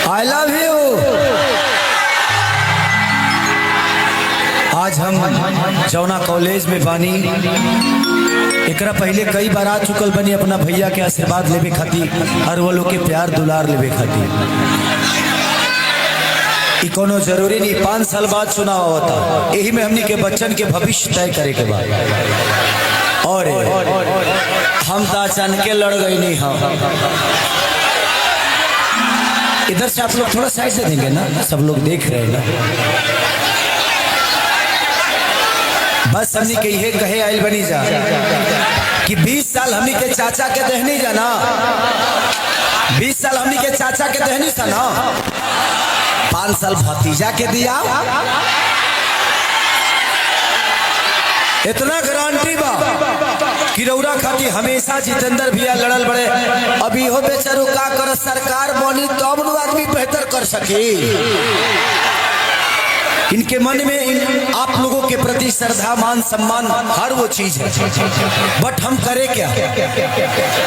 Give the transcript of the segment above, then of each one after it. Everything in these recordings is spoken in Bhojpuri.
I love you. आज हम जौना कॉलेज में बानी, एकरा पहले कई बार आ चुकल बनी अपना भैया के आशीर्वाद लेवे खातिर और वो लोग के प्यार दुलार लेवे खातिर। कोनो जरूरी नहीं 5 साल बाद चुनाव होता, यही में हमनी के बच्चन के भविष्य तय करे के बाद। और हम तो अचानक लड़ गई नहीं। हम इधर से आप लोग थोड़ा साइड से देंगे ना, सब लोग देख रहे हैं ना। बस हमनी के ये कहे आयल बनी जा कि 20 साल हमनी के चाचा के दहनी जाना, 20 साल हमनी के चाचा के दहनी था ना, 5 साल भतीजा के दिया। इतना गारंटी बा कि रौरा खाती हमेशा जितेंद्र भैया लड़ल बड़े। अभी हो बेचारू का कर सरकार बनी तब तो आदमी बेहतर कर सके। इनके मन में आप लोगों के प्रति श्रद्धा मान सम्मान हर वो चीज है, बट हम करें क्या?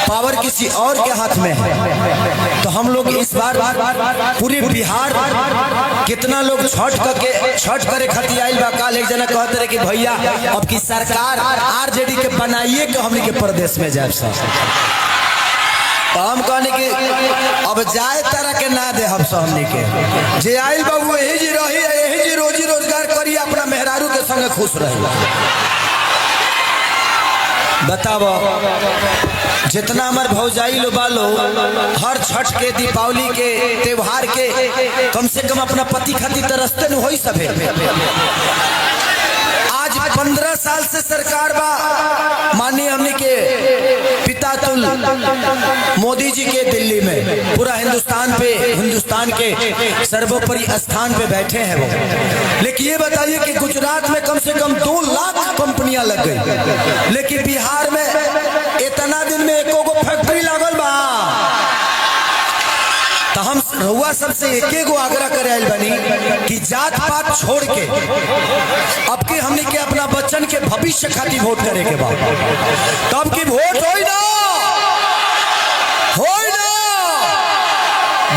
पावर किसी और के हाथ में है। तो हम लोग इस बार पूरे बिहार कितना लोग छठ करे खातिर आइल बा। काल एक जना कहते रहे कि भैया अब की सरकार आरजेडी के बनाइए कि हमने के प्रदेश में जाए। तो हम कहने की अब जाए तरह के ना दे हम हमने के जे आइल बाबू यही जी रही, यही जी रोजी रोजगार करी, अपना मेहरारू के संग खुश रही। बताओ जितना हमार भौजाई लो बालो हर छठ के दीपावली के त्योहार के कम से कम अपना पति खातिर तरसते न होई सभे। आज 15 साल से सरकार बा, माननीय हमने के पिता तुल मोदी जी के दिल्ली में पूरा हिंदुस्तान के सर्वोपरि स्थान पे बैठे हैं वो। लेकिन ये बताइए कि गुजरात में कम से कम 2 लाख कंपनियां लग गई, लेकिन बिहार में इतना दिन में एको गो फैक्ट्री लागल बा। तो हम रहुआ सबसे एक गो आग्रह करे आइल बनी कि जात पात छोड़ के अब के हमने के अपना बच्चन के भविष्य खातिर वोट करे के बाद। तब की वोट होई ना,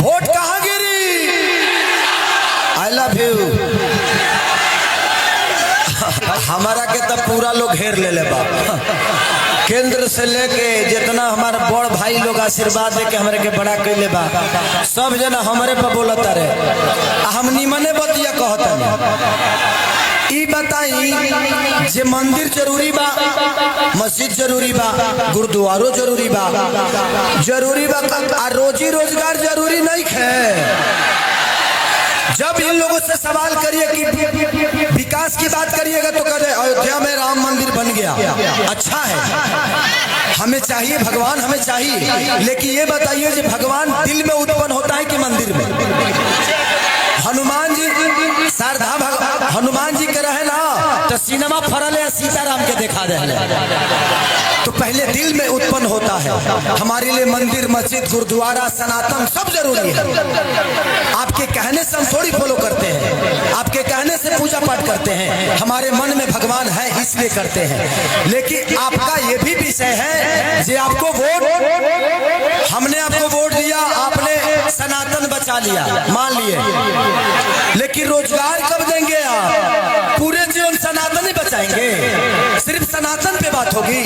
वोट कहाँ गिरी? I love you. हमारा के तब पूरा लोग घेर ले बा, केंद्र से लेके जितना हमारे बड़ भाई लोग आशीर्वाद देके हमारे के बड़ा कैले बा, सब जना हमारे पर बोलता रहे। हम निमने बतिया कहता। ई बताई जे मंदिर जरूरी बा, मस्जिद जरूरी बा, गुरुद्वारो जरूरी बा, रोजी रोजगार जरूरी नहीं है। जब इन लोगों से सवाल करिए कि विकास की बात करिएगा तो कहते अयोध्या में राम मंदिर बन गया, अच्छा है, हमें चाहिए भगवान, हमें चाहिए। लेकिन ये बताइए कि भगवान दिल में उत्पन्न होता है कि मंदिर में? हनुमान जी शारदा हनुमान जी के रहे ना तो सिनेमा फरल है, सीताराम के दिखा दे। तो पहले दिल में उत्पन्न होता है। हमारे लिए मंदिर, मस्जिद, गुरुद्वारा, सनातन सब जरूरी है। आपके कहने से हम थोड़ी फॉलो करते हैं, आपके कहने से पूजा पाठ करते हैं, हमारे मन में भगवान है इसलिए करते हैं। लेकिन आपका ये भी विषय है जे आपको वोट, हमने आपको वोट दिया, आपने सनातन बचा लिया, मान लिए, लेकिन रोजगार कब देंगे आप? पूरे जीवन सनातन ही बचाएंगे? सिर्फ सनातन पे बात होगी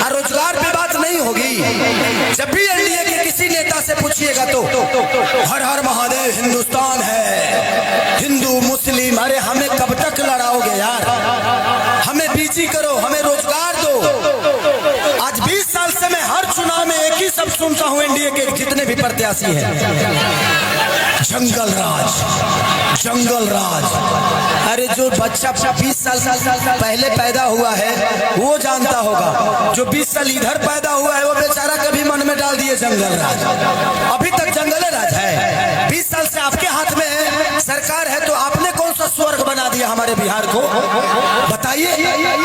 और रोजगार पे बात नहीं होगी। जब भी एनडीए के किसी नेता से पूछिएगा तो हर हर महादेव, हिंदुस्तान है, हिंदू मुस्लिम, अरे हमें कब तक लड़ाओगे यार? हमें बीजी करो, हमें रोजगार दो। आज 20 साल से मैं हर चुनाव में एक ही सब सुनता हूँ, एनडीए के जितने भी प्रत्याशी हैं, जंगल राज, जंगल राज। अरे जो बच्चा 20 साल पहले पैदा हुआ है वो जानता होगा, जो 20 साल इधर पैदा हुआ है वो बेचारा कभी मन में डाल दिए जंगल राज। अभी तक जंगल राज है। 20 साल से आपके हाथ में है, सरकार है, तो आपने कौन सा स्वर्ग बना दिया हमारे बिहार को? बताइए,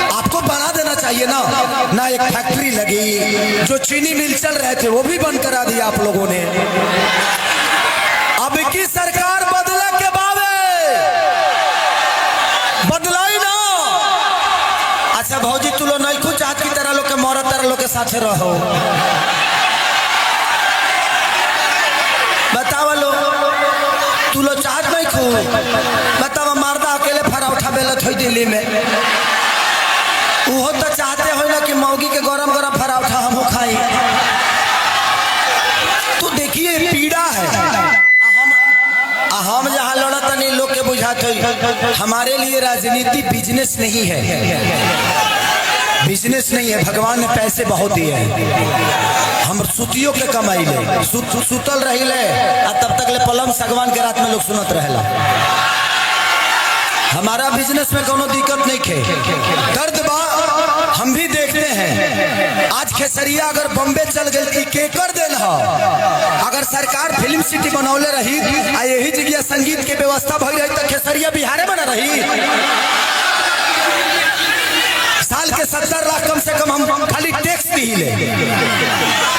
आपको बना देना चाहिए ना एक फैक्ट्री लगी, जो चीनी मिल चल रहे थे वो भी बंद करा दिया आप लोगों ने। अब की सरकार बदला के बावे बदलाई ना। अच्छा भौजी तू लोग नहीं कुछ चाहत की तरह लोग के मौरत तरह लोग के साथ रहो। बताओ लो बताओ मर्दा अकेले पराठा बेलत हो दिल्ली में, वो तो चाहते हो ना कि मौगी के गरम गरम पराठा हम खाई। तो देखिए पीड़ा है। हम जहाँ लड़त नहीं लोग के बुझाते, हमारे लिए राजनीति बिजनेस नहीं है, बिजनेस नहीं है। भगवान ने पैसे बहुत दिए हैं, हम सुतियों के कमाई ले सुतल रही ले, तब तक ले पलंग सगवान के रात में लोग सुनत रहेला। हमारा बिजनेस में कोनो दिक्कत नहीं खे। दर्द बा हम भी देखते हैं। आज खेसरिया अगर बॉम्बे चल गई के कर देल हा, अगर सरकार फिल्म सिटी बनौले रही आ यही जगह संगीत के व्यवस्था भई रही तो खेसरिया बिहारे बना रही। साल के 70 लाख कम से कम हम खाली टैक्स दी ले।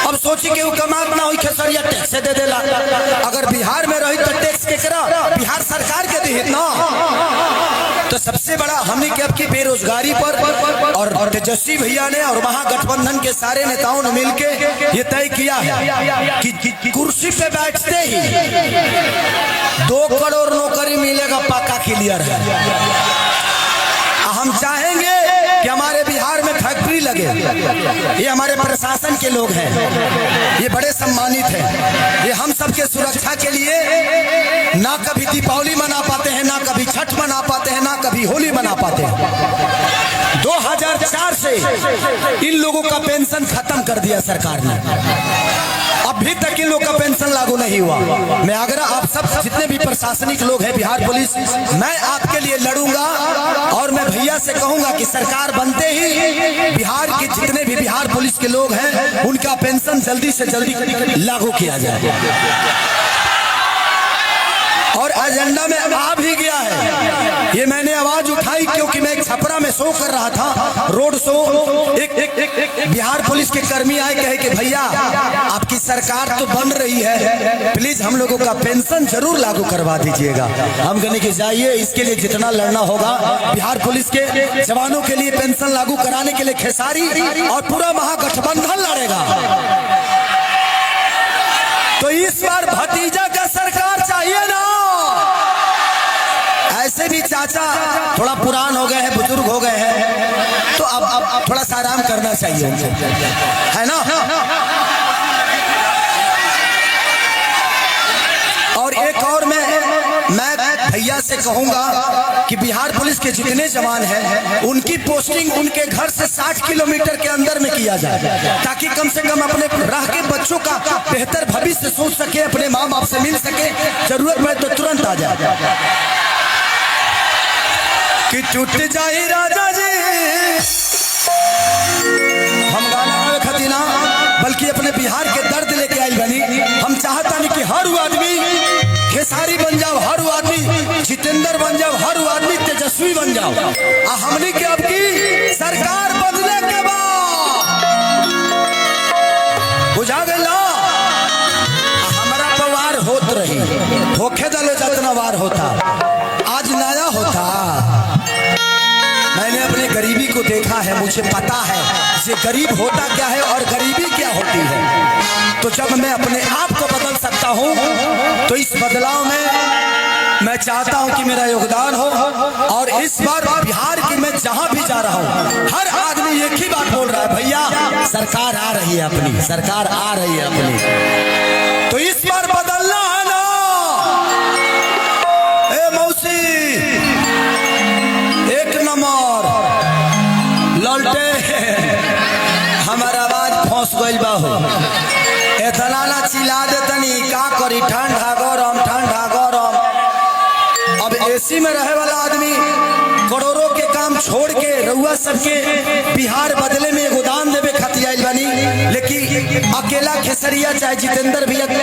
अब सोची कि वो कमात ना हुई खेसरिया टैक्स दे देला। अगर बिहार में रही तो टैक्स के करा बिहार सरकार के दी ना। तो सबसे बड़ा हमने क्या की बेरोजगारी पर और तेजस्वी भैया ने और महागठबंधन के सारे नेताओं ने मिलकर ये तय किया है कि कुर्सी पे बैठते ही 2 करोड़ नौकरी मिलेगा, पक्का क्लियर है। हम चाहेंगे कि हमारे बिहार में फैक्ट्री लगे। ये हमारे प्रशासन के लोग हैं, ये बड़े सम्मानित हैं। ये हम सबके सुरक्षा के लिए ना कभी दीपावली मना पाते हैं, ना कभी छठ मना पाते हैं, ना कभी होली मना पाते हैं। 2004 से इन लोगों का पेंशन खत्म कर दिया सरकार ने, अभी तक इन लोगों का पेंशन लागू नहीं हुआ। मैं आग्रह आप सब जितने भी प्रशासनिक लोग हैं, बिहार पुलिस, मैं आपके लिए लड़ूंगा और मैं भैया से कहूंगा कि सरकार बनते ही बिहार के जितने भी बिहार पुलिस के लोग हैं उनका पेंशन जल्दी से जल्दी लागू किया जाए। और एजेंडा में आ भी गया है। ये मैंने आवाज उठाई क्योंकि मैं एक छपरा में शो कर रहा था, रोड शो। एक बिहार पुलिस के कर्मी आए, कहे कि भैया आपकी सरकार तो बन रही है, प्लीज हम लोगों का पेंशन जरूर लागू करवा दीजिएगा। हम कहने की जाइए, इसके लिए जितना लड़ना होगा बिहार पुलिस के जवानों के लिए पेंशन लागू कराने के लिए खेसारी और पूरा महागठबंधन लड़ेगा। तो इस बार भतीजा का सरकार चाहिए ना। ऐसे भी चाचा थोड़ा पुरान हो गए हैं, बुजुर्ग हो गए हैं, तो अब थोड़ा सा आराम करना चाहिए उनको, है ना। और एक और मैं भैया से कहूंगा कि बिहार पुलिस के जितने जवान हैं उनकी पोस्टिंग उनके घर से 60 किलोमीटर के अंदर में किया जाए, ताकि कम से कम अपने रह के बच्चों का बेहतर भविष्य सोच सके, अपने माँ बाप से मिल सके, जरूरत पड़े तो तुरंत आ जाए। कि टूट जाए राजा जी, हम गाना खतीना बल्कि अपने बिहार के दर्द लेके आई बनी। हम चाहता नहीं कि हर आदमी खेसारी बन जाओ, हर आदमी जितेंद्र बन जाओ, हर आदमी तेजस्वी बन जाओ। हमने के अब की सरकार बदले के बाद बुझा गए ना, हमारा पवार होत रही होखे दलो जतना वार होता, आज नया होता। मैंने अपने गरीबी को देखा है, मुझे पता है ये गरीब होता क्या है और गरीबी क्या होती है। तो जब मैं अपने आप को बदल सकता हूँ तो इस बदलाव में मैं चाहता हूँ कि मेरा योगदान हो। और इस बार बिहार की मैं जहाँ भी जा रहा हूँ हर आदमी एक ही बात बोल रहा है, भैया सरकार आ रही है अपनी, सरकार आ रही है अपनी। तो इस बार बदलना है ना। ए मौसी एक नंबर लौटे, हमारा आवाज फंस गई बाहू, इतना ना चिल्ला देतनी का करी, ठंडा गरम ठंडा गरम। अब एसी में रहे वाला आदमी करोड़ों के काम छोड़ के रउआ सबके बिहार बदले में योगदान देवे खातिर आइल बानी, लेकिन अकेला खेसरिया चाहे जितेंद्र भैया के